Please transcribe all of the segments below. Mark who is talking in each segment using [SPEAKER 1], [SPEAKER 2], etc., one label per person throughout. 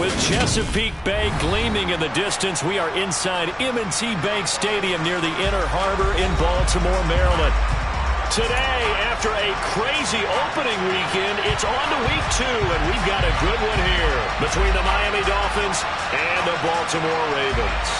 [SPEAKER 1] With Chesapeake Bay gleaming in the distance, we are inside M&T Bank Stadium near the Inner Harbor in Baltimore, Maryland. Today, after a crazy opening weekend, it's on to week 2, and we've got a good one here between the Miami Dolphins and the Baltimore Ravens.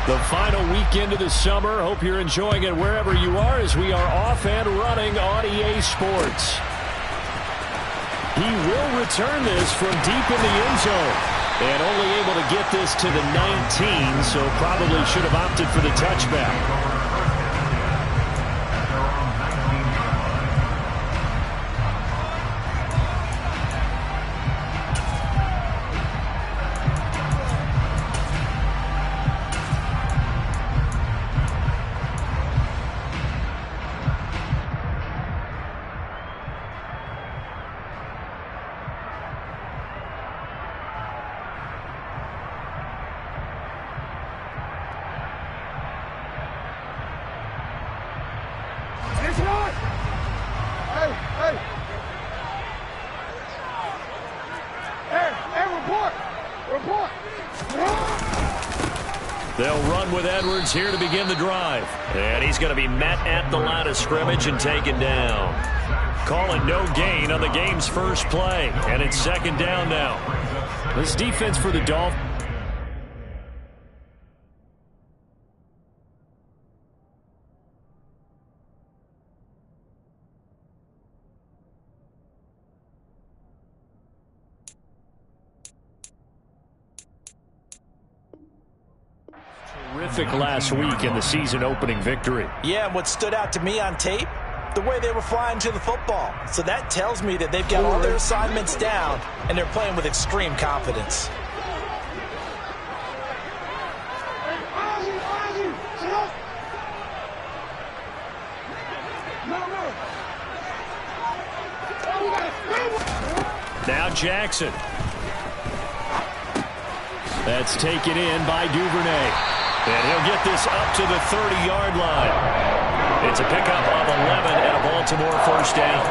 [SPEAKER 1] The final weekend of the summer. Hope you're enjoying it wherever you are as we are off and running on EA Sports. He will return this from deep in the end zone. And only able to get this to the 19, so probably should have opted for the touchback. They'll run with Edwards here to begin the drive. And he's going to be met at the line of scrimmage and taken down. Calling no gain on the game's first play. And it's second down now. This defense for the Dolphins. Terrific last week in the season opening victory.
[SPEAKER 2] Yeah, and what stood out to me on tape, the way they were flying to the football. So that tells me that they've got all their assignments down and they're playing with extreme confidence.
[SPEAKER 1] Now Jackson. That's taken in by Duvernay. And he'll get this up to the 30-yard line. It's a pickup of 11 and a Baltimore first down.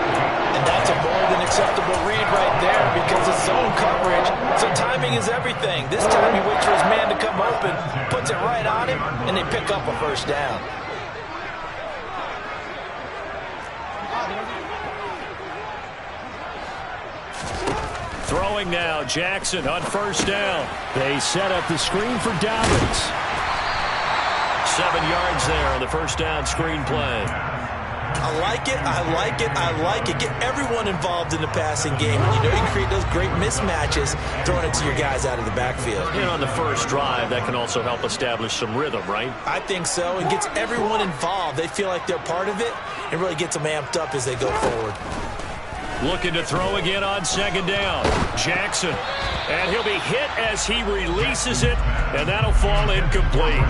[SPEAKER 2] And that's a more than acceptable read right there because it's zone coverage. So timing is everything. This time he waits for his man to come open, puts it right on him, and they pick up a first down.
[SPEAKER 1] Throwing now, Jackson on first down. They set up the screen for Dobbins. 7 yards there on the first down screen play.
[SPEAKER 2] I like it, I like it, I like it. Get everyone involved in the passing game. And you know you can create those great mismatches throwing it to your guys out of the backfield.
[SPEAKER 1] And on the first drive, that can also help establish some rhythm, right?
[SPEAKER 2] I think so. It gets everyone involved. They feel like they're part of it and really gets them amped up as they go forward.
[SPEAKER 1] Looking to throw again on second down. Jackson. And he'll be hit as he releases it, and that'll fall incomplete.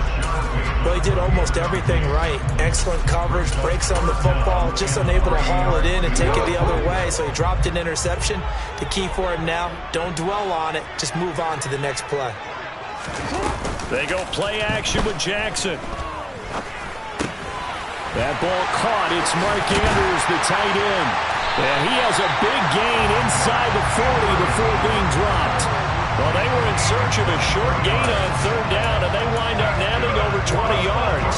[SPEAKER 2] Well, he did almost everything right. Excellent coverage, breaks on the football, just unable to haul it in and take it the other way, so he dropped an interception. The key for him now, don't dwell on it, just move on to the next play.
[SPEAKER 1] They go play action with Jackson. That ball caught. It's Mark Andrews, the tight end. And he has a big gain inside the 40 before being dropped. Well, they were in search of a short gain on third down, and they wind up nabbing over 20 yards.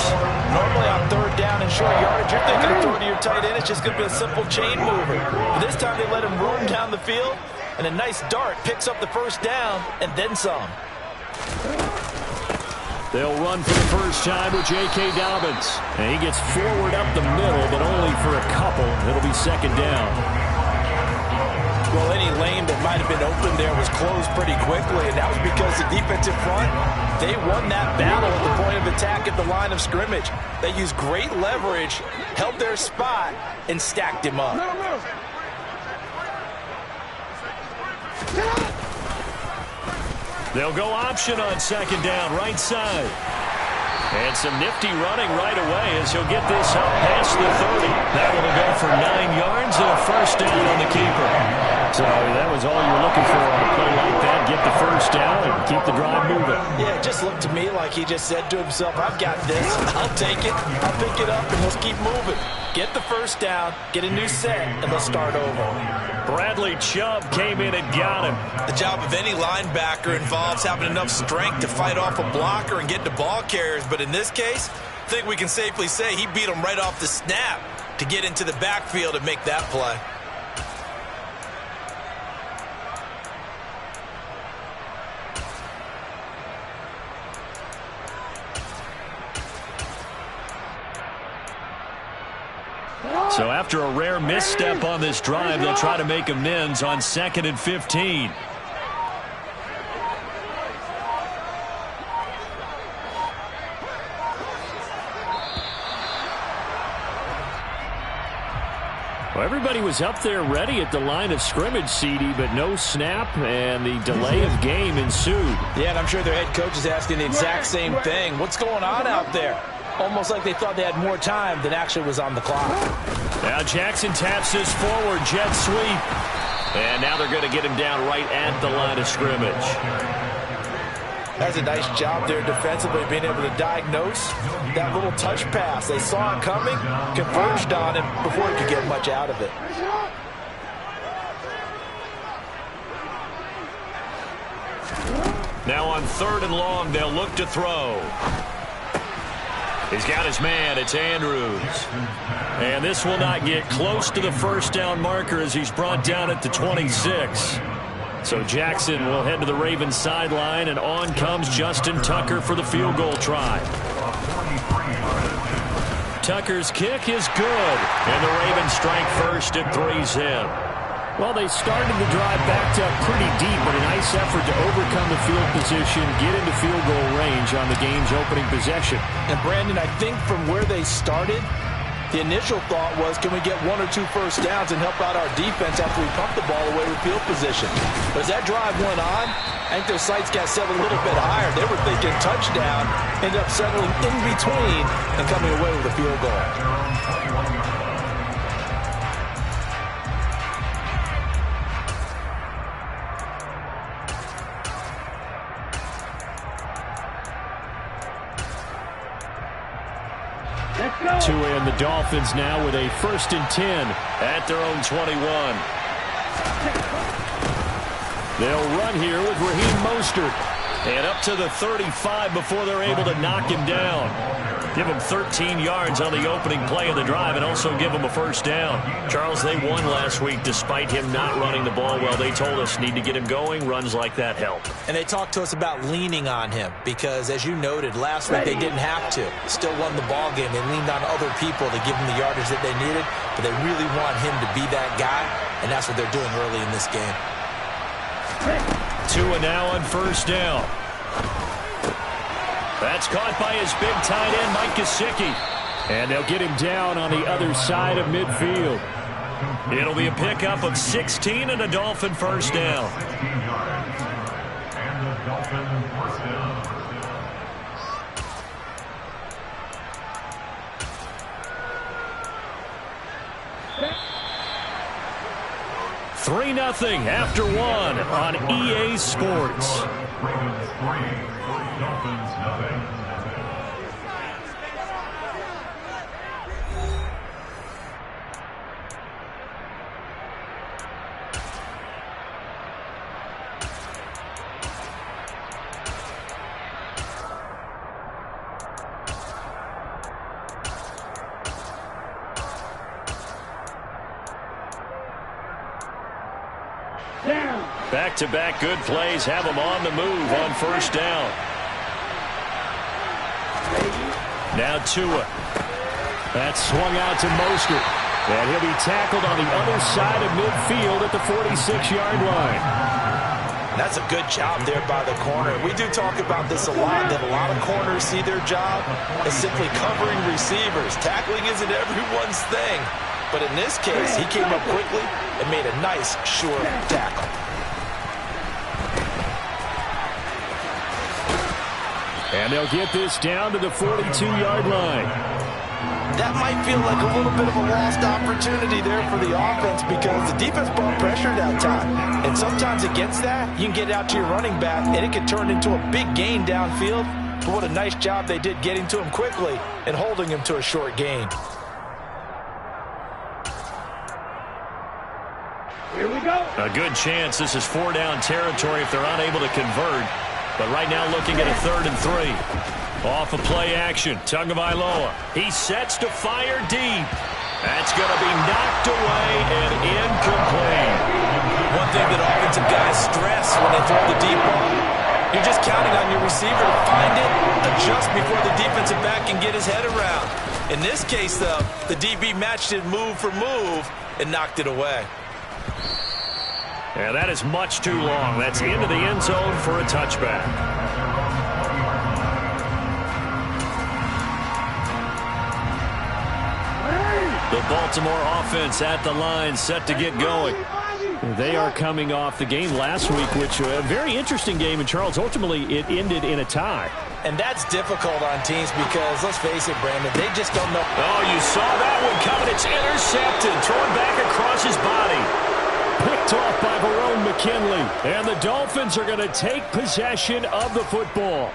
[SPEAKER 2] Normally on third down and short yardage, you're thinking of throwing to your tight end. It's just going to be a simple chain mover. But this time they let him roam down the field, and a nice dart picks up the first down and then some.
[SPEAKER 1] They'll run for the first time with J.K. Dobbins. And he gets forward up the middle, but only for a couple. It'll be second down.
[SPEAKER 2] Well, any lane that might have been open there was closed pretty quickly, and that was because the defensive front, they won that battle at the point of attack at the line of scrimmage. They used great leverage, held their spot, and stacked him up.
[SPEAKER 1] They'll go option on second down, right side. And some nifty running right away as he'll get this up past the 30. That one will go for 9 yards and a first down on the keeper. So that was all you're looking for on a play like that. Get the first down and keep the drive moving.
[SPEAKER 2] Yeah, it just looked to me like he just said to himself, I've got this. I'll take it. I'll pick it up, and let's keep moving. Get the first down, get a new set, and let's start over.
[SPEAKER 1] Bradley Chubb came in and got him.
[SPEAKER 3] The job of any linebacker involves having enough strength to fight off a blocker and get to ball carriers. But in this case, I think we can safely say he beat him right off the snap to get into the backfield and make that play.
[SPEAKER 1] So after a rare misstep on this drive, they'll try to make amends on 2nd and 15. Well, everybody was up there ready at the line of scrimmage, CD, but no snap, and the delay of game ensued.
[SPEAKER 2] Yeah, and I'm sure their head coach is asking the exact same thing. What's going on out there? Almost like they thought they had more time than actually was on the clock.
[SPEAKER 1] Now Jackson taps this forward, jet sweep. And now they're going to get him down right at the line of scrimmage.
[SPEAKER 2] That's a nice job there defensively, being able to diagnose that little touch pass. They saw it coming, converged on him before he could get much out of it.
[SPEAKER 1] Now on 3rd and long, they'll look to throw. He's got his man. It's Andrews. And this will not get close to the first down marker as he's brought down at the 26. So Jackson will head to the Ravens sideline, and on comes Justin Tucker for the field goal try. Tucker's kick is good, and the Ravens strike first at 3-zip. Well, they started the drive backed up pretty deep, but a nice effort to overcome the field position, get into field goal range on the game's opening possession. And
[SPEAKER 2] Brandon, I think from where they started, the initial thought was, can we get 1 or 2 first downs and help out our defense after we pump the ball away with field position? But as that drive went on, I think their sights got set a little bit higher. They were thinking touchdown, ended up settling in between and coming away with a field goal.
[SPEAKER 1] 2 in, the Dolphins now with a 1st and 10 at their own 21. They'll run here with Raheem Mostert. And up to the 35 before they're able to knock him down. Give him 13 yards on the opening play of the drive and also give him a first down. Charles, they won last week despite him not running the ball well. They told us need to get him going. Runs like that help.
[SPEAKER 2] And they talked to us about leaning on him because, as you noted, last week they didn't have to. Still won the ball game. They leaned on other people to give them the yardage that they needed, but they really want him to be that guy, and that's what they're doing early in this game.
[SPEAKER 1] Tua now on first down. That's caught by his big tight end, Mike Gesicki. And they'll get him down on the other side of midfield. It'll be a pickup of 16 and a Dolphin first down. Three 3-0 after 1 on EA Sports.
[SPEAKER 4] Ravens 3, Dolphins nothing.
[SPEAKER 1] Back-to-back good plays have him on the move on first down. Now Tua. That's swung out to Mostert. And he'll be tackled on the other side of midfield at the 46-yard line.
[SPEAKER 2] That's a good job there by the corner. We do talk about this a lot, that a lot of corners see their job as simply covering receivers. Tackling isn't everyone's thing. But in this case, he came up quickly and made a nice, sure tackle.
[SPEAKER 1] And they'll get this down to the 42-yard line.
[SPEAKER 2] that might feel like a little bit of a lost opportunity there for the offense because the defense brought pressure that time. And sometimes against that, you can get out to your running back, and it can turn into a big gain downfield. But what a nice job they did getting to him quickly and holding him to a short gain.
[SPEAKER 1] Here we go. A good chance this is 4-down territory if they're unable to convert. But right now looking at a 3rd and 3. Off of play action, Tagovailoa. He sets to fire deep. That's going to be knocked away and incomplete.
[SPEAKER 2] One thing that offensive guys stress when they throw the deep ball, you're just counting on your receiver to find it, adjust before the defensive back can get his head around. In this case, though, the DB matched it move for move and knocked it away.
[SPEAKER 1] Yeah, that is much too long. That's into the end zone for a touchback. The Baltimore offense at the line, set to get going. They are coming off the game last week, which was a very interesting game. And, Charles, ultimately it ended in a tie.
[SPEAKER 2] And that's difficult on teams because, let's face it, Brandon, they just don't know.
[SPEAKER 1] Oh, you saw that one coming. It's intercepted, thrown back across his body. Picked off by Verone McKinley. And the Dolphins are going to take possession of the football.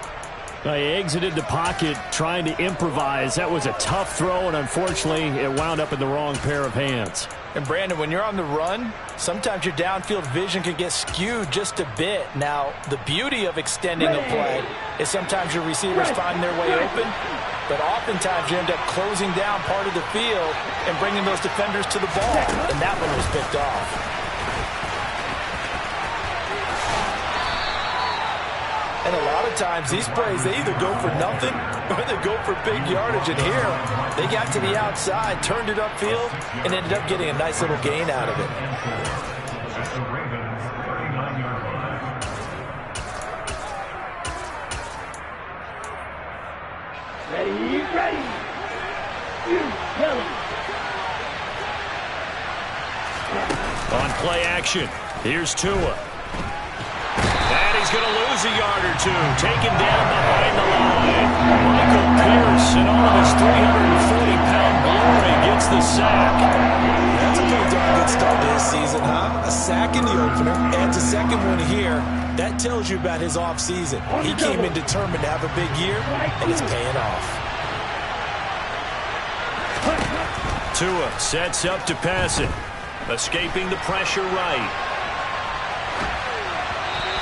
[SPEAKER 1] They exited the pocket trying to improvise. That was a tough throw, and unfortunately, it wound up in the wrong pair of hands.
[SPEAKER 2] And, Brandon, when you're on the run, sometimes your downfield vision can get skewed just a bit. Now, the beauty of extending a play is sometimes your receivers find their way open, but oftentimes you end up closing down part of the field and bringing those defenders to the ball, and that one was picked off. And a lot of times, these plays, they either go for nothing or they go for big yardage. And here, they got to the outside, turned it upfield, and ended up getting a nice little gain out of it.
[SPEAKER 5] Ready, ready. You, Kelly.
[SPEAKER 1] On play action, here's Tua. He's going to lose a yard or two. Taken down behind the line. Michael Pierce in all of his 340-pound glory gets the sack.
[SPEAKER 2] That's a pretty darn good start to his season, huh? A sack in the opener, adds a second one here. That tells you about his offseason. He came in determined to have a big year, and it's paying off.
[SPEAKER 1] Tua sets up to pass it. Escaping the pressure right.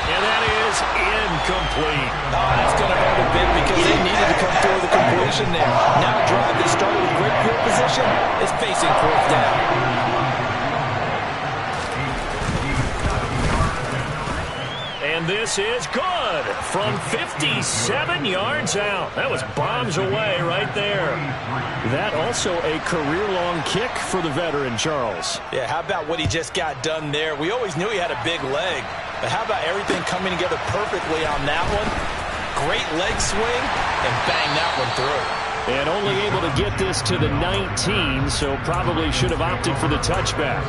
[SPEAKER 1] And that is incomplete.
[SPEAKER 2] Oh, that's going to hurt a bit because they needed to come through the completion there. Now a drive that started with great field position is facing 4th down.
[SPEAKER 1] And this is good from 57 yards out. That was bombs away right there. That also a career-long kick for the veteran, Charles.
[SPEAKER 2] Yeah, how about what he just got done there? We always knew he had a big leg. But how about everything coming together perfectly on that one? Great leg swing, and bang that one through.
[SPEAKER 1] And only able to get this to the 19, so probably should have opted for the touchback.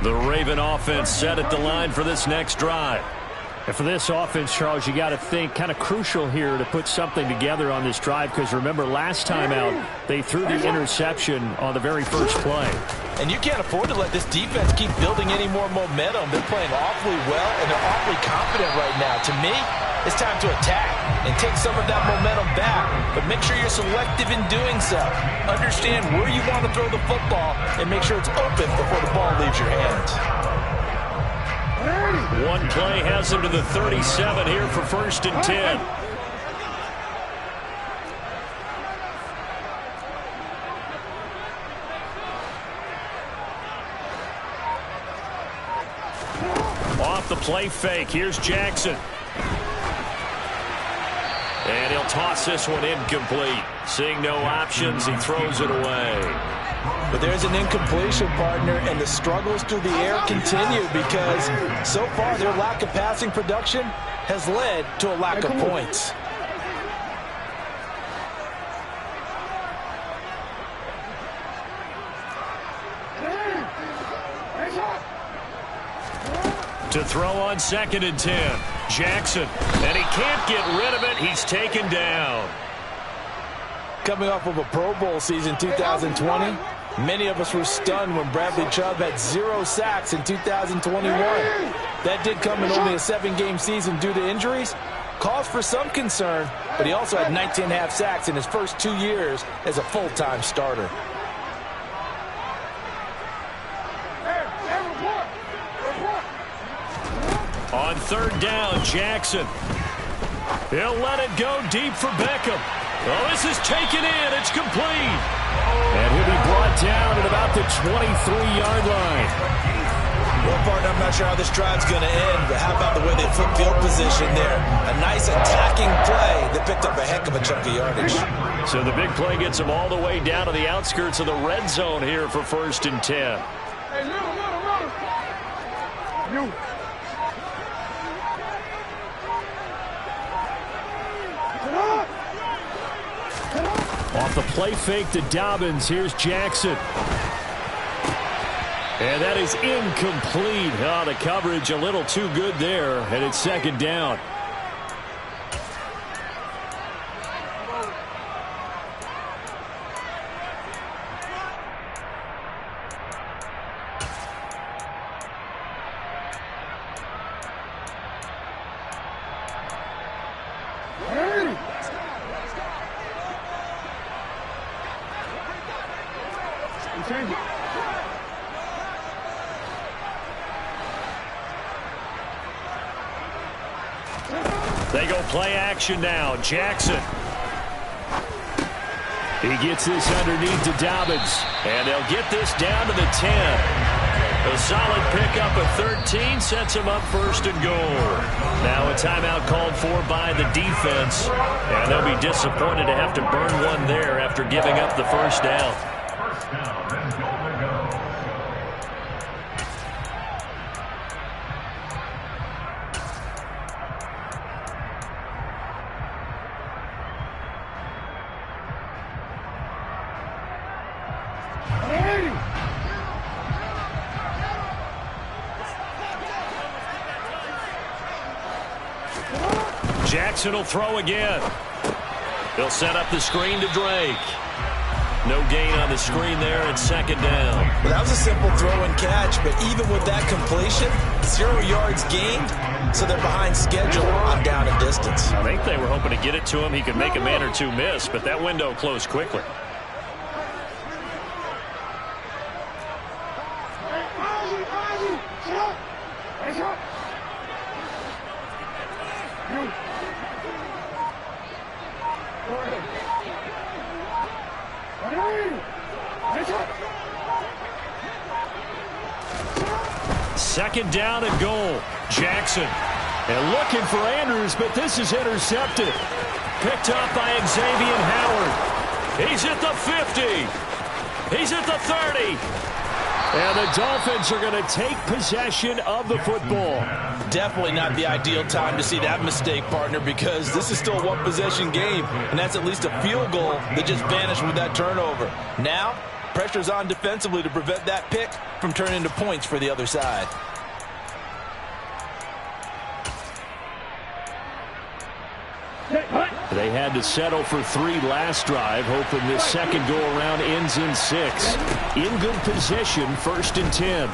[SPEAKER 1] The Raven offense set at the line for this next drive. And for this offense, Charles, you got to think kind of crucial here to put something together on this drive because remember last time out they threw the interception on the very first play.
[SPEAKER 2] And you can't afford to let this defense keep building any more momentum. They're playing awfully well and they're awfully confident right now. To me, it's time to attack and take some of that momentum back, but make sure you're selective in doing so. Understand where you want to throw the football and make sure it's open before the ball leaves your hands.
[SPEAKER 1] One play has him to the 37 here for 1st and 10. Off the play fake, here's Jackson. And he'll toss this one incomplete. Seeing no options, he throws it away.
[SPEAKER 2] But there's an incompletion, partner, and the struggles through the air continue because so far their lack of passing production has led to a lack of points.
[SPEAKER 1] To throw on 2nd and 10. Jackson. And he can't get rid of it. He's taken down.
[SPEAKER 2] Coming off of a Pro Bowl season 2020, many of us were stunned when Bradley Chubb had 0 sacks in 2021. That did come in only a 7-game season due to injuries. Cause for some concern, but he also had 19.5 sacks in his first 2 years as a full-time starter.
[SPEAKER 1] On 3rd down, Jackson. He'll let it go deep for Beckham. Oh, this is taken in. It's complete. And he'll be brought down at about the 23-yard line.
[SPEAKER 2] Well, partner, I'm not sure how this drive's going to end, but how about the way they flip field position there? A nice attacking play that picked up a heck of a chunk of yardage.
[SPEAKER 1] So the big play gets them all the way down to the outskirts of the red zone here for 1st and 10.
[SPEAKER 5] Hey, little. You.
[SPEAKER 1] Off the play fake to Dobbins, here's Jackson. And that is incomplete. Oh, the coverage a little too good there, and it's 2nd down. They go play action now. Jackson. He gets this underneath to Dobbins. And they'll get this down to the 10. A solid pickup of 13 sets him up 1st and goal. Now a timeout called for by the defense. And they'll be disappointed to have to burn one there after giving up the 1st down.
[SPEAKER 4] First down and goal to go.
[SPEAKER 1] Jackson will throw again. He'll set up the screen to Drake. No gain on the screen there at 2nd down.
[SPEAKER 2] Well, that was a simple throw and catch, but even with that completion, 0 yards gained, so they're behind schedule on down and distance.
[SPEAKER 1] I think they were hoping to get it to him. He could make a man or two miss, but that window closed quickly. Second down and goal. Jackson. And looking for Andrews, but this is intercepted. Picked up by Xavier Howard. He's at the 50. He's at the 30. And the Dolphins are going to take possession of the football.
[SPEAKER 2] Definitely not the ideal time to see that mistake, partner, because this is still a one-possession game, and that's at least a field goal that just vanished with that turnover. Now, pressure's on defensively to prevent that pick from turning into points for the other side.
[SPEAKER 1] They had to settle for 3 last drive, hoping this second go-around ends in 6. In good position, 1st and 10.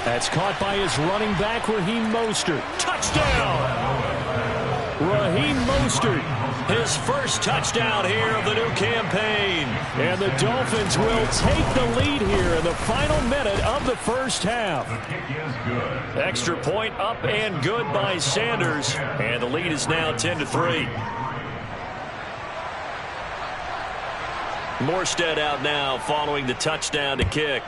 [SPEAKER 1] That's caught by his running back, Raheem Mostert. Touchdown! Raheem Mostert, his first touchdown here of the new campaign. And the Dolphins will take the lead here in the final minute of the first half.
[SPEAKER 4] The kick is good.
[SPEAKER 1] Extra point up and good by Sanders. And the lead is now 10-3. Morstead out now following the touchdown to kick.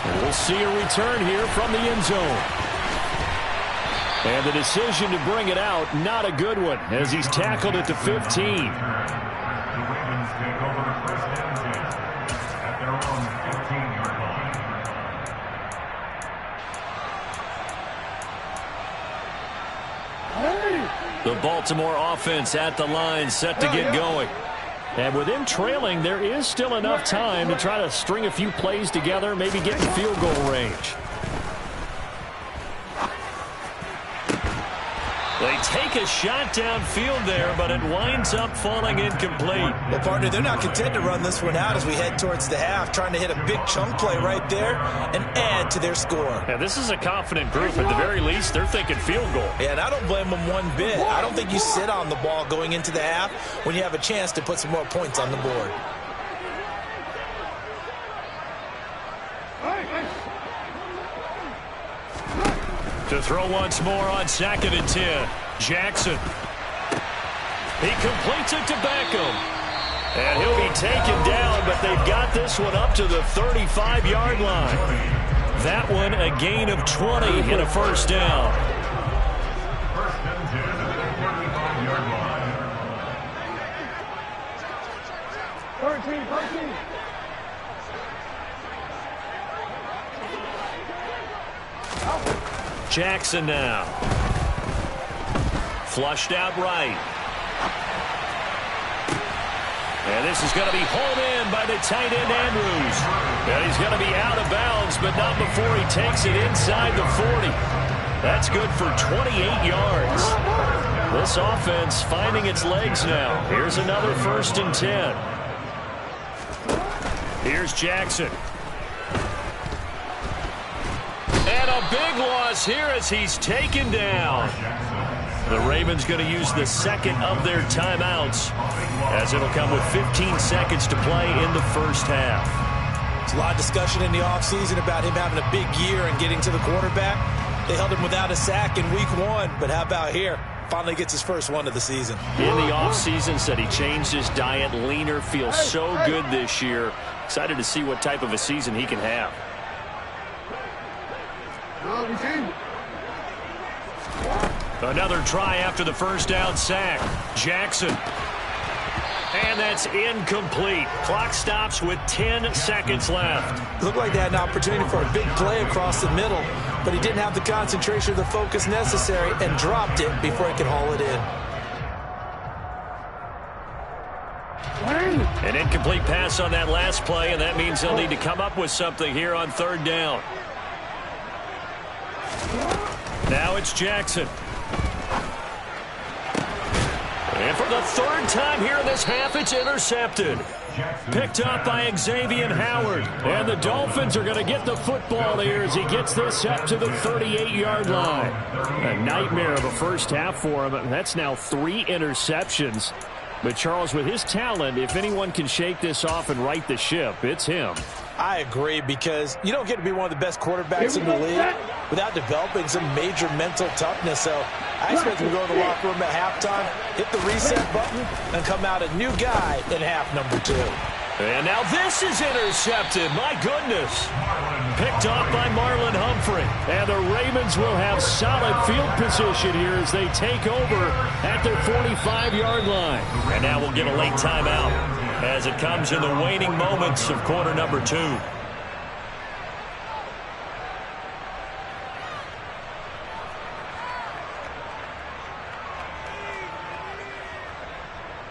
[SPEAKER 1] And we'll see a return here from the end zone. And the decision to bring it out, not a good one, as he's tackled at the 15.
[SPEAKER 4] The Ravens take over 1st and 10 at their own 15-yard line.
[SPEAKER 1] The Baltimore offense at the line, set to get going. And with them trailing, there is still enough time to try to string a few plays together, maybe get in field goal range. They take a shot downfield there, but it winds up falling incomplete.
[SPEAKER 2] Well, partner, they're not content to run this one out as we head towards the half, trying to hit a big chunk play right there and add to their score.
[SPEAKER 1] Yeah, this is a confident group. At the very least, they're thinking field goal.
[SPEAKER 2] Yeah, and I don't blame them one bit. I don't think you sit on the ball going into the half when you have a chance to put some more points on the board.
[SPEAKER 1] To throw once more on 2nd and 10. Jackson. He completes it to Beckham. And he'll be taken down, but they've got this one up to the 35-yard line. That one a gain of 20 in a first down.
[SPEAKER 4] First and 10 at the 35-yard line.
[SPEAKER 5] 13.
[SPEAKER 1] Jackson now. Flushed out right. And this is going to be hauled in by the tight end Andrews. And he's going to be out of bounds, but not before he takes it inside the 40. That's good for 28 yards. This offense finding its legs now. Here's another 1st and 10. Here's Jackson. And a big loss here as he's taken down. The Ravens going to use the second of their timeouts as it'll come with 15 seconds to play in the first half.
[SPEAKER 2] There's a lot of discussion in the offseason about him having a big year and getting to the quarterback. They held him without a sack in week 1, but how about here? Finally gets his first one of the season.
[SPEAKER 1] In the offseason, said he changed his diet, leaner, feels so good this year. Excited to see what type of a season he can have. Another try after the first down sack. Jackson. And that's incomplete. Clock stops with 10 seconds left.
[SPEAKER 2] Looked like they had an opportunity for a big play across the middle, but he didn't have the concentration or the focus necessary and dropped it before he could haul it in.
[SPEAKER 1] An incomplete pass on that last play, and that means they'll need to come up with something here on 3rd down. Now it's Jackson. And for the 3rd time here in this half, it's intercepted. Picked up by Xavier Howard. And the Dolphins are going to get the football here as he gets this up to the 38-yard line. A nightmare of a first half for him. That's now 3 interceptions. But, Charles, with his talent, if anyone can shake this off and right the ship, it's him.
[SPEAKER 2] I agree, because you don't get to be one of the best quarterbacks in the league without developing some major mental toughness. So I expect him to go to the locker room at halftime, hit the reset button, and come out a new guy in half number 2.
[SPEAKER 1] And now this is intercepted. My goodness. Picked off by Marlon Humphrey. And the Ravens will have solid field position here as they take over at their 45-yard line. And now we'll get a late timeout as it comes in the waning moments of quarter number 2.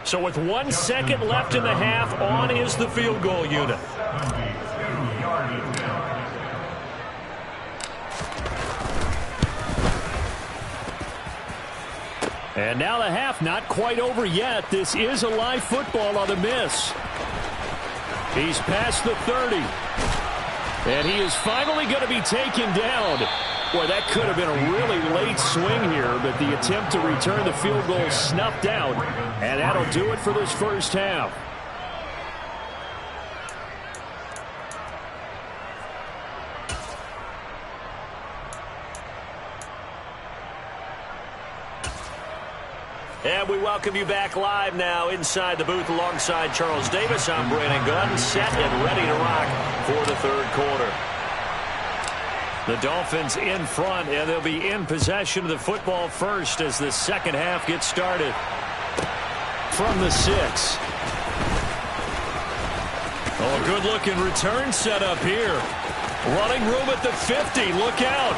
[SPEAKER 1] So with 1 second left in the half, on is the field goal unit. And now the half not quite over yet. This is a live football on the miss. He's past the 30. And he is finally going to be taken down. Boy, that could have been a really late swing here, but the attempt to return the field goal snuffed out. And that'll do it for this first half. And we welcome you back live now inside the booth alongside Charles Davis. I'm Brandon Gunn, set and ready to rock for the 3rd quarter. The Dolphins in front, and they'll be in possession of the football first as the second half gets started. From the 6. Oh, a good-looking return set up here. Running room at the 50. Look out.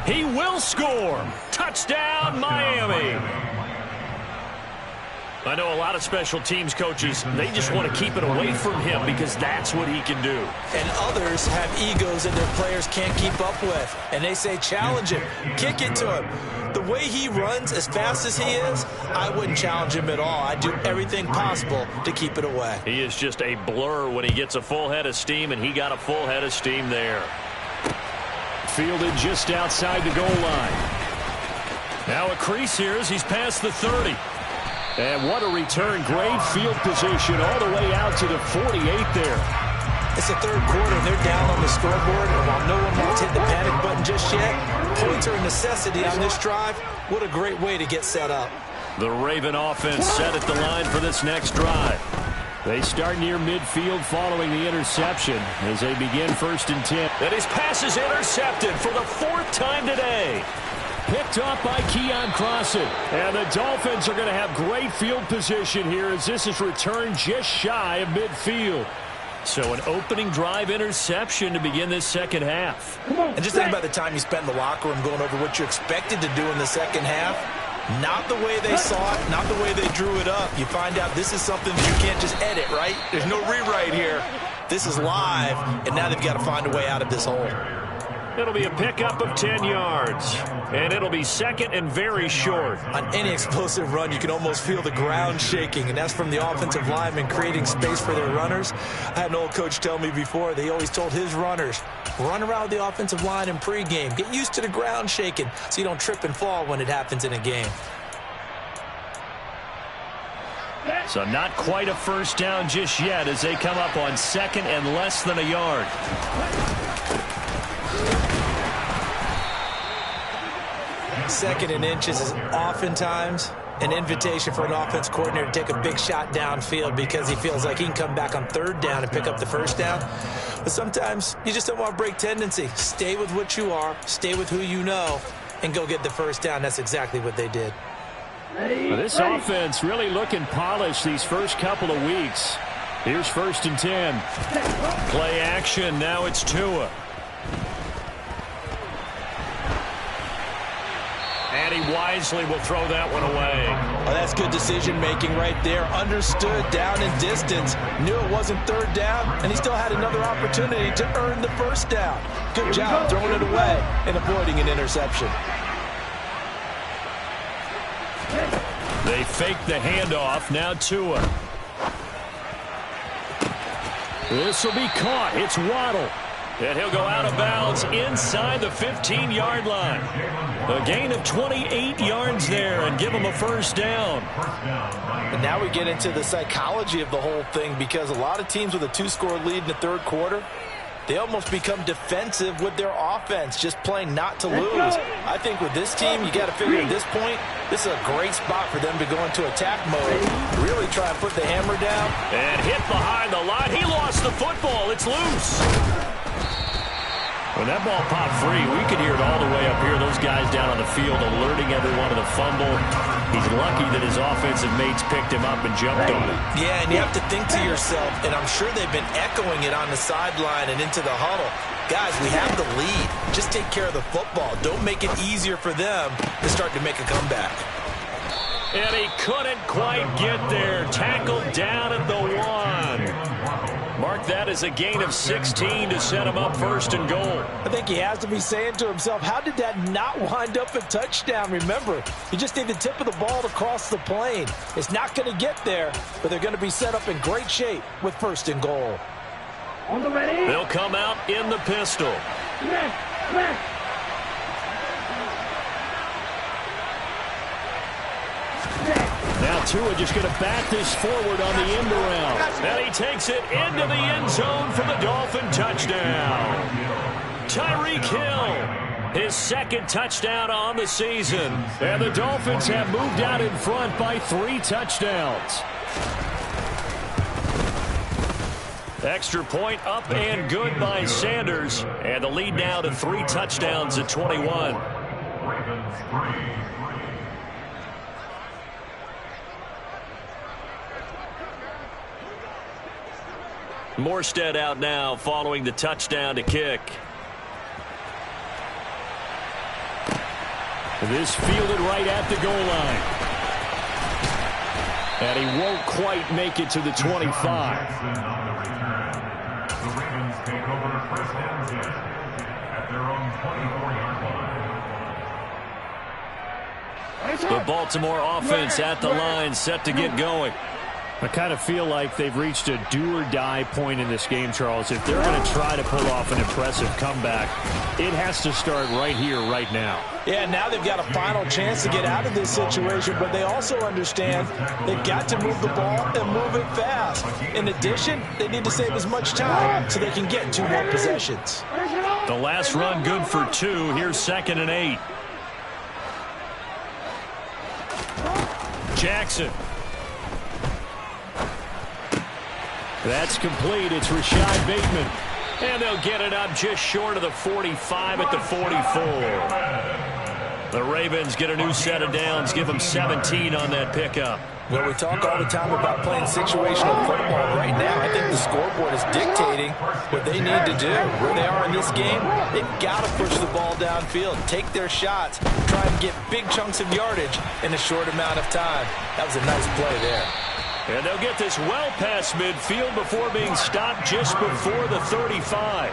[SPEAKER 1] 20. He will score. Touchdown, Miami. I know a lot of special teams coaches, they just want to keep it away from him because that's what he can do.
[SPEAKER 2] And others have egos that their players can't keep up with. And they say, challenge him, kick it to him. The way he runs, as fast as he is, I wouldn't challenge him at all. I'd do everything possible to keep it away.
[SPEAKER 1] He is just a blur when he gets a full head of steam, and he got a full head of steam there. Fielded just outside the goal line. Now a crease here as he's past the 30. And what a return. Great field position all the way out to the 48 there.
[SPEAKER 2] It's the third quarter, and they're down on the scoreboard. And while no one wants to hit the panic button just yet, points are a necessity on this drive. What a great way to get set up.
[SPEAKER 1] The Raven offense set at the line for this next drive. They start near midfield following the interception as they begin 1st and 10. And his pass is intercepted for the 4th time today. Picked off by Keon Crossen. And the Dolphins are going to have great field position here as this is returned just shy of midfield. So an opening drive interception to begin this second half.
[SPEAKER 2] And just think about the time you spent in the locker room going over what you expected to do in the second half. Not the way they saw it, not the way they drew it up. You find out this is something you can't just edit, right? There's no rewrite here. This is live, and now they've got to find a way out of this hole.
[SPEAKER 1] It'll be a pickup of 10 yards. And it'll be 2nd and very short.
[SPEAKER 2] On any explosive run, you can almost feel the ground shaking, and that's from the offensive linemen creating space for their runners. I had an old coach tell me before, they always told his runners, run around the offensive line in pregame. Get used to the ground shaking so you don't trip and fall when it happens in a game.
[SPEAKER 1] So not quite a first down just yet as they come up on 2nd and less than a yard.
[SPEAKER 2] 2nd and inches is oftentimes an invitation for an offense coordinator to take a big shot downfield because he feels like he can come back on 3rd down and pick up the first down. But sometimes you just don't want to break tendency. Stay with what you are, stay with who you know, and go get the first down. That's exactly what they did.
[SPEAKER 1] Well, this offense really looking polished these first couple of weeks. Here's 1st and 10. Play action. Now it's Tua. And he wisely will throw that one away.
[SPEAKER 2] Well, that's good decision-making right there. Understood down in distance. Knew it wasn't 3rd down, and he still had another opportunity to earn the first down. Good job throwing it away and avoiding an interception.
[SPEAKER 1] They fake the handoff. Now Tua. This will be caught. It's Waddle. And he'll go out of bounds inside the 15-yard line. A gain of 28 yards there and give him a first down.
[SPEAKER 2] And now we get into the psychology of the whole thing because a lot of teams with a 2-score lead in the 3rd quarter, they almost become defensive with their offense, just playing not to lose. I think with this team, you got to figure at this point, this is a great spot for them to go into attack mode, really try and put the hammer down.
[SPEAKER 1] And hit behind the line. He lost the football. It's loose. When that ball popped free, we could hear it all the way up here. Those guys down on the field alerting everyone of the fumble. He's lucky that his offensive mates picked him up and jumped on him.
[SPEAKER 2] Yeah, and you have to think to yourself, and I'm sure they've been echoing it on the sideline and into the huddle. Guys, we have the lead. Just take care of the football. Don't make it easier for them to start to make a comeback.
[SPEAKER 1] And he couldn't quite get there. Tackled down at the 1. Mark that as a gain of 16 to set him up 1st and goal.
[SPEAKER 2] I think he has to be saying to himself, how did that not wind up a touchdown? Remember, you just need the tip of the ball to cross the plane. It's not going to get there, but they're going to be set up in great shape with 1st and goal.
[SPEAKER 5] On the ready.
[SPEAKER 1] They'll come out in the pistol.
[SPEAKER 5] Left.
[SPEAKER 1] Now Tua just going to back this forward on the end around. And he takes it into the end zone for the Dolphin touchdown. Tyreek Hill, his 2nd touchdown on the season. And the Dolphins have moved out in front by 3 touchdowns. Extra point up and good by Sanders. And the lead now to 3 touchdowns at 21. Morstead out now following the touchdown to kick. This fielded right at the goal line. And he won't quite make it to the 25.
[SPEAKER 4] The Ravens take over first and 10 at their own 24-yard line.
[SPEAKER 1] The Baltimore offense at the line, set to get going.
[SPEAKER 6] I kind of feel like they've reached a do-or-die point in this game, Charles. If they're going to try to pull off an impressive comeback, it has to start right here, right now.
[SPEAKER 2] Yeah, now they've got a final chance to get out of this situation, but they also understand they've got to move the ball and move it fast. In addition, they need to save as much time so they can get 2 more possessions.
[SPEAKER 1] The last run good for 2. Here's 2nd and 8. Jackson. That's complete. It's Rashad Bateman. And they'll get it up just short of the 45 at the 44. The Ravens get a new set of downs. Give them 17 on that pickup.
[SPEAKER 2] Well, we talk all the time about playing situational football. Right now, I think the scoreboard is dictating what they need to do. Where they are in this game, they've got to push the ball downfield, take their shots, try and get big chunks of yardage in a short amount of time. That was a nice play there.
[SPEAKER 1] And they'll get this well past midfield before being stopped just before the 35.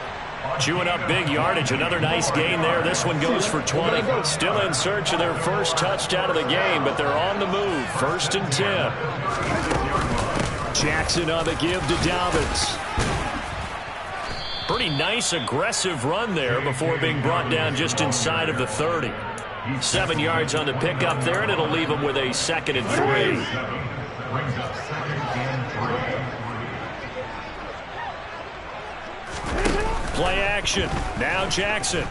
[SPEAKER 1] Chewing up big yardage. Another nice gain there. This one goes for 20. Still in search of their first touchdown of the game, but they're on the move. 1st and 10. Jackson on the give to Dobbins. Pretty nice aggressive run there before being brought down just inside of the 30. 7 yards on the pickup there, and it'll leave them with a 2nd and 3. Play action. Now Jackson.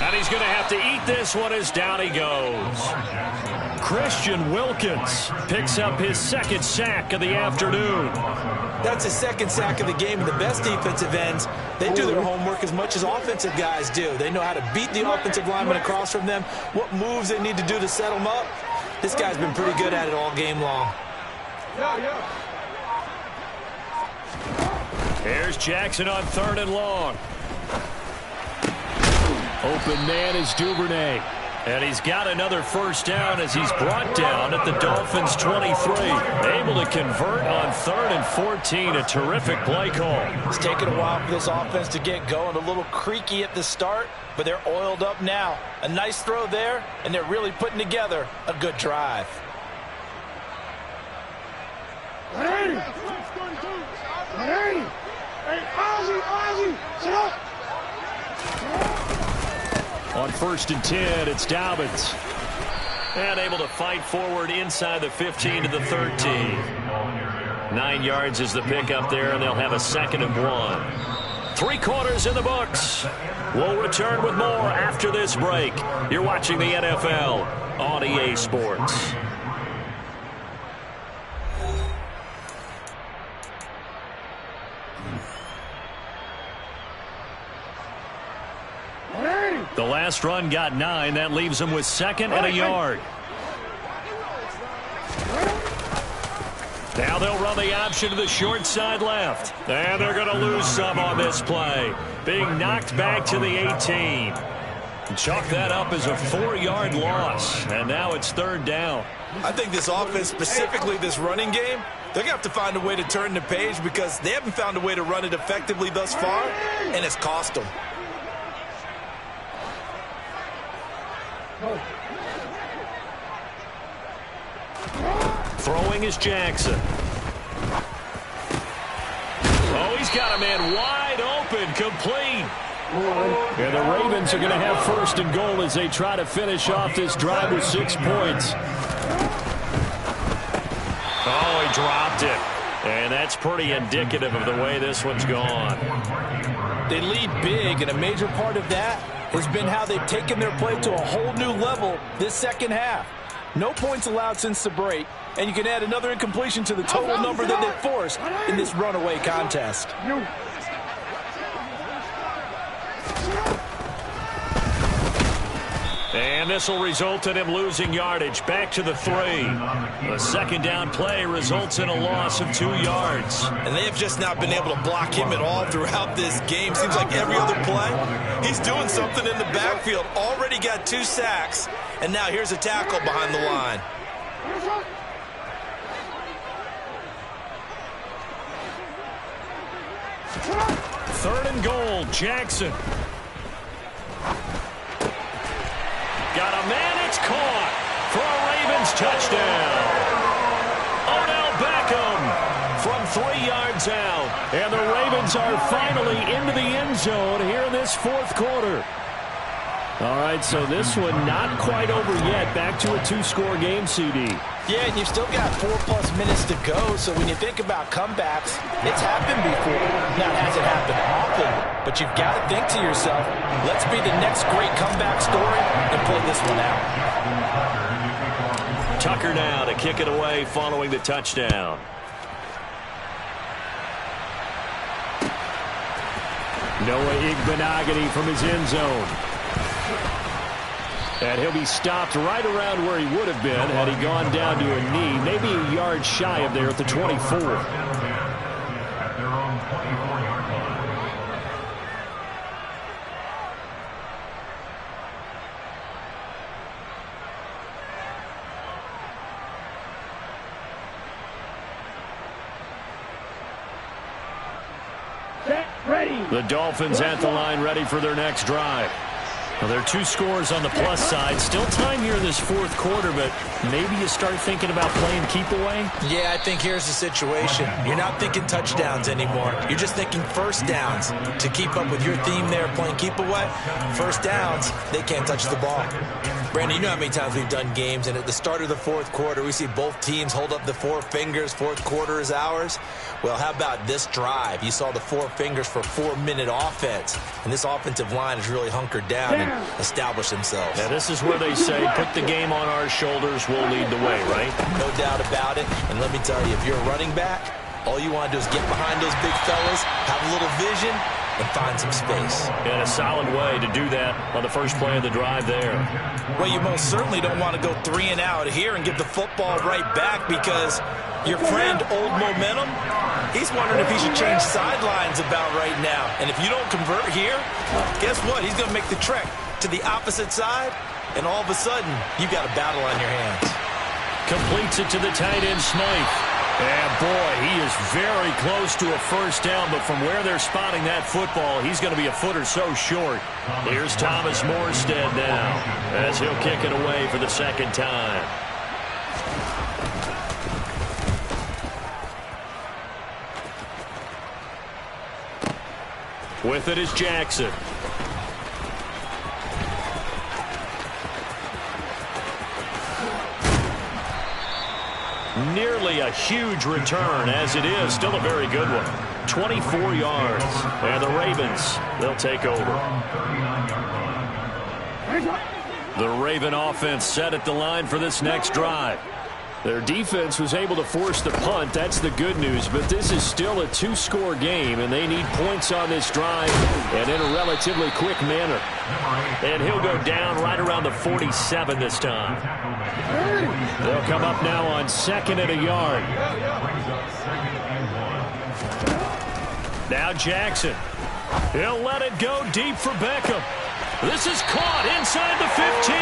[SPEAKER 1] And he's going to have to eat this one as down he goes. Christian Wilkins picks up his 2nd sack of the afternoon.
[SPEAKER 2] That's his 2nd sack of the game. And the best defensive ends, they do their homework as much as offensive guys do. They know how to beat the offensive lineman across from them, what moves they need to do to set them up. This guy's been pretty good at it all game long.
[SPEAKER 1] Here's Jackson on 3rd and long. Open man is Duvernay. And he's got another first down as he's brought down at the Dolphins' 23. Able to convert on 3rd and 14. A terrific play call.
[SPEAKER 2] It's taken a while for this offense to get going. A little creaky at the start, but they're oiled up now. A nice throw there, and they're really putting together a good drive.
[SPEAKER 5] Hey, Ozzie, sit up.
[SPEAKER 1] On 1st and 10, it's Dobbins. And able to fight forward inside the 15 to the 13. 9 yards is the pickup there, and they'll have a 2nd and 1. 3 quarters in the books. We'll return with more after this break. You're watching the NFL on EA Sports. The last run got 9. That leaves them with 2nd and a yard. Now they'll run the option to the short side left. And they're going to lose some on this play. Being knocked back to the 18. Chalk that up as a 4-yard loss. And now it's 3rd down.
[SPEAKER 3] I think this offense, specifically this running game, they're going to have to find a way to turn the page because they haven't found a way to run it effectively thus far, and it's cost them.
[SPEAKER 1] Throwing is Jackson. Oh, he's got a man wide open, complete. And the Ravens are going to have 1st and goal as they try to finish off this drive with 6 points. Oh, he dropped it. And that's pretty indicative of the way this one's gone.
[SPEAKER 2] They lead big, and a major part of that has been how they've taken their play to a whole new level this 2nd half. No points allowed since the break, and you can add another incompletion to the total number that they've forced in this runaway contest.
[SPEAKER 1] And this will result in him losing yardage back to the 3. A 2nd down play results in a loss of 2 yards.
[SPEAKER 3] And they have just not been able to block him at all throughout this game. Seems like every other play, he's doing something in the backfield. Already got 2 sacks, and now here's a tackle behind the line.
[SPEAKER 1] Third and goal, Jackson. Got a man, it's caught for a Ravens touchdown. Odell Beckham from 3 yards out. And the Ravens are finally into the end zone here in this fourth quarter.
[SPEAKER 6] All right, so this one not quite over yet. Back to a 2-score game, CD.
[SPEAKER 2] Yeah, and you've still got 4+ minutes to go, so when you think about comebacks, it's happened before. Now, it hasn't happened often, but you've got to think to yourself, let's be the next great comeback story and pull this one out.
[SPEAKER 1] Tucker now to kick it away following the touchdown.
[SPEAKER 6] Noah Igbenogany from his end zone. And he'll be stopped right around where he would have been had he gone down to a knee, maybe a yard shy of there at the 24.
[SPEAKER 4] At their own 24-yard line.
[SPEAKER 5] Set, ready.
[SPEAKER 1] The Dolphins at the line ready for their next drive. Well, there are 2 scores on the plus side. Still time here in this fourth quarter, but maybe you start thinking about playing keep away?
[SPEAKER 2] Yeah, I think here's the situation. You're not thinking touchdowns anymore. You're just thinking first downs. To keep up with your theme there, playing keep away, first downs, they can't touch the ball. Brandon, you know how many times we've done games, and at the start of the fourth quarter, we see both teams hold up the 4 fingers, fourth quarter is ours. Well, how about this drive? You saw the 4 fingers for 4-minute offense, and this offensive line has really hunkered down and established themselves.
[SPEAKER 1] Now, this is where they say, put the game on our shoulders, we'll lead the way, right?
[SPEAKER 2] No doubt about it, and let me tell you, if you're a running back, all you want to do is get behind those big fellas, have a little vision, and find some space.
[SPEAKER 1] And a solid way to do that on the first play of the drive there.
[SPEAKER 2] Well, you most certainly don't want to go 3 and out here and give the football right back because your friend, Old Momentum, he's wondering if he should change sidelines about right now. And if you don't convert here, guess what? He's going to make the trek to the opposite side, and all of a sudden, you've got a battle on your hands.
[SPEAKER 1] Completes it to the tight end, Smythe. And, boy, he is very close to a first down, but from where they're spotting that football, he's going to be a foot or so short. Here's Thomas Morstead now as he'll kick it away for the second time. With it is Jackson. Nearly a huge return, as it is. Still a very good one. 24 yards. And the Ravens, they'll take over. The Raven offense set at the line for this next drive. Their defense was able to force the punt. That's the good news. But this is still a 2-score game, and they need points on this drive and in a relatively quick manner. And he'll go down right around the 47 this time. They'll come up now on 2nd and a yard. Now Jackson. He'll let it go deep for Beckham. This is caught inside the 15.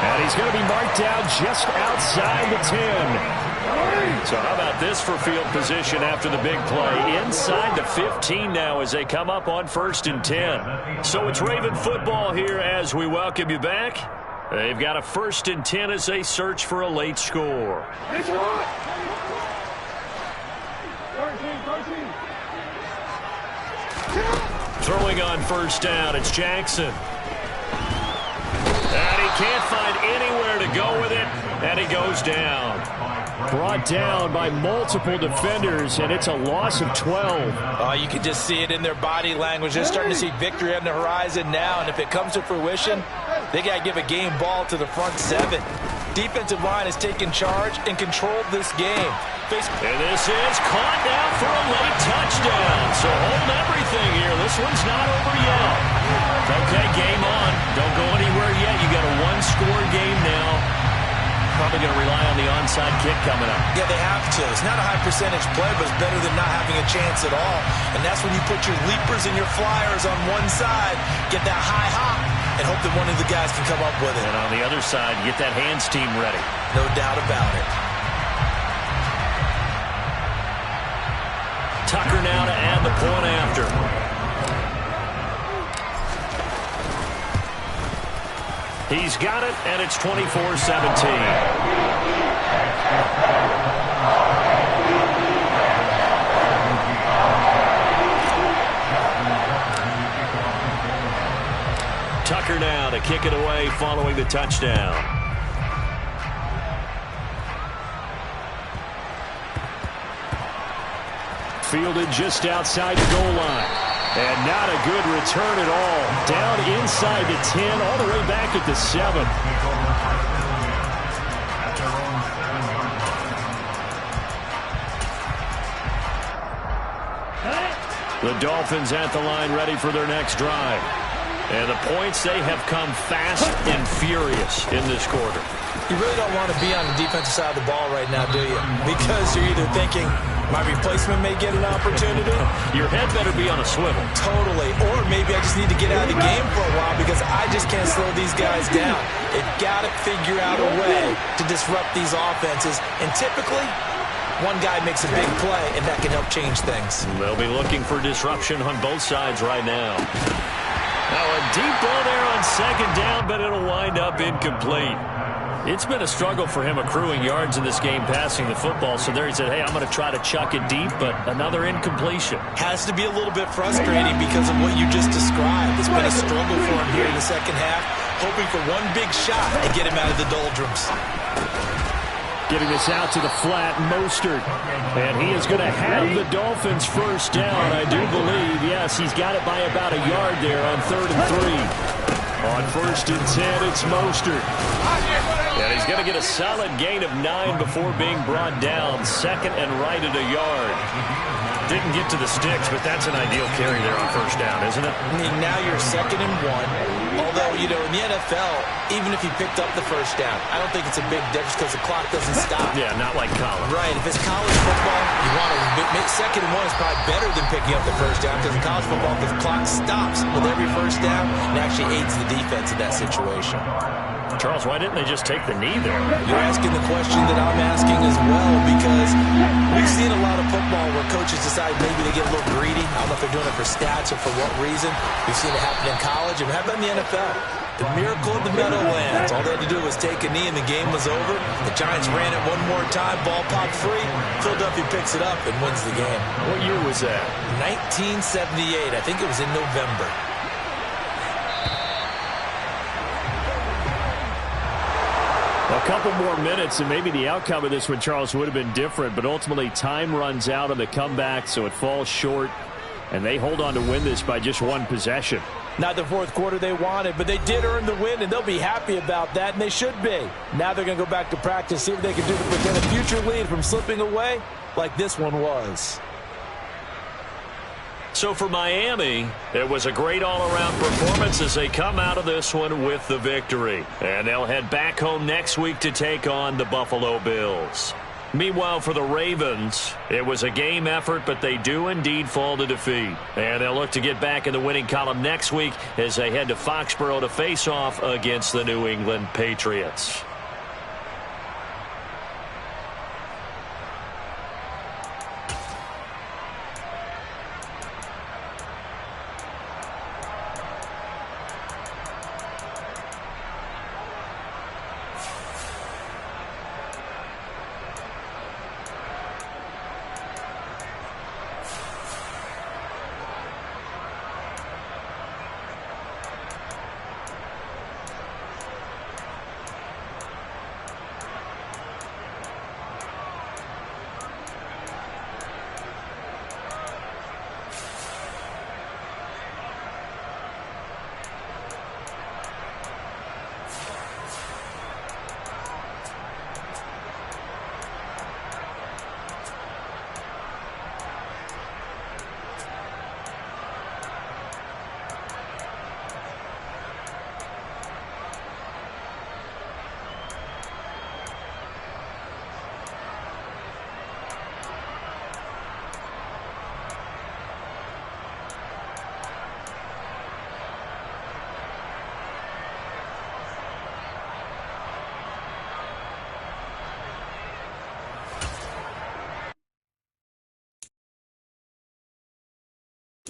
[SPEAKER 6] And he's going to be marked down just outside the 10.
[SPEAKER 1] So how about this for field position after the big play? Inside the 15 now as they come up on 1st and 10. So it's Raven football here as we welcome you back. They've got a 1st and 10 as they search for a late score. Throwing on 1st down, it's Jackson. And he can't find anywhere to go with it, and he goes down.
[SPEAKER 6] Brought down by multiple defenders, and it's a loss of 12.
[SPEAKER 2] You can just see it in their body language. They're starting to see victory on the horizon now, and if it comes to fruition, they got to give a game ball to the front 7. Defensive line has taken charge and controlled this game.
[SPEAKER 1] And this is caught now for a late touchdown. So hold everything here. This one's not over yet. Okay, game on. Don't go anywhere yet. You got a 1-score game now. Probably going to rely on the onside kick coming up.
[SPEAKER 2] Yeah, they have to. It's not a high percentage play, but it's better than not having a chance at all. And that's when you put your leapers and your flyers on one side, get that high hop, and hope that one of the guys can come up with it.
[SPEAKER 1] And on the other side, get that hands team ready.
[SPEAKER 2] No doubt about it.
[SPEAKER 1] Tucker now to add the point after. He's got it, and it's 24-17. Tucker now to kick it away following the touchdown. Fielded just outside the goal line. And not a good return at all. Down inside the 10, all the way back at the 7. The Dolphins at the line ready for their next drive. And the points, they have come fast and furious in this quarter.
[SPEAKER 2] You really don't want to be on the defensive side of the ball right now, do you? Because you're either thinking, my replacement may get an opportunity.
[SPEAKER 1] Your head better be on a swivel.
[SPEAKER 2] Totally. Or maybe I just need to get out of the game for a while because I just can't slow these guys down. They've got to figure out a way to disrupt these offenses. And typically, one guy makes a big play, and that can help change things.
[SPEAKER 1] They'll be looking for disruption on both sides right now. Now a deep ball there on second down, but it'll wind up incomplete. It's been a struggle for him accruing yards in this game passing the football. So there he said, hey, I'm going to try to chuck it deep, but another incompletion.
[SPEAKER 2] Has to be a little bit frustrating because of what you just described. It's been a struggle for him here in the second half, hoping for one big shot to get him out of the doldrums.
[SPEAKER 6] Getting this out to the flat, Mostert. And he is going to have the Dolphins first down, I do believe. Yes, he's got it by about a yard there on 3rd and 3. On 1st and 10, it's Mostert. And he's going to get a solid gain of 9 before being brought down. Second and right at a yard. Didn't get to the sticks, but that's an ideal carry there on first down, isn't it?
[SPEAKER 2] I mean, now you're 2nd and 1. Although, you know, in the NFL, even if he picked up the first down, I don't think it's a big difference because the clock doesn't stop.
[SPEAKER 1] Yeah, not like college.
[SPEAKER 2] Right. If it's college football, you want to make 2nd and 1 is probably better than picking up the first down because in college football, the clock stops with every first down and actually aids the defense in that situation.
[SPEAKER 1] Charles, why didn't they just take the knee there?
[SPEAKER 2] You're asking the question that I'm asking as well because we've seen a lot of football where coaches decide maybe they get a little greedy. I don't know if they're doing it for stats or for what reason. We've seen it happen in college and it happened in the NFL. The miracle of the Meadowlands. All they had to do was take a knee and the game was over. The Giants ran it one more time. Ball popped free. Philadelphia picks it up and wins the game.
[SPEAKER 1] What year was that?
[SPEAKER 2] 1978. I think it was in November.
[SPEAKER 6] A couple more minutes, and maybe the outcome of this one, Charles, would have been different. But ultimately, time runs out on the comeback, so it falls short. And they hold on to win this by just one possession.
[SPEAKER 2] Not the fourth quarter they wanted, but they did earn the win, and they'll be happy about that, and they should be. Now they're going to go back to practice, see what they can do to prevent a future lead from slipping away like this one was.
[SPEAKER 1] So for Miami, it was a great all-around performance as they come out of this one with the victory. And they'll head back home next week to take on the Buffalo Bills. Meanwhile, for the Ravens, it was a game effort, but they do indeed fall to defeat. And they'll look to get back in the winning column next week as they head to Foxborough to face off against the New England Patriots.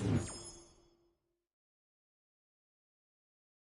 [SPEAKER 1] it.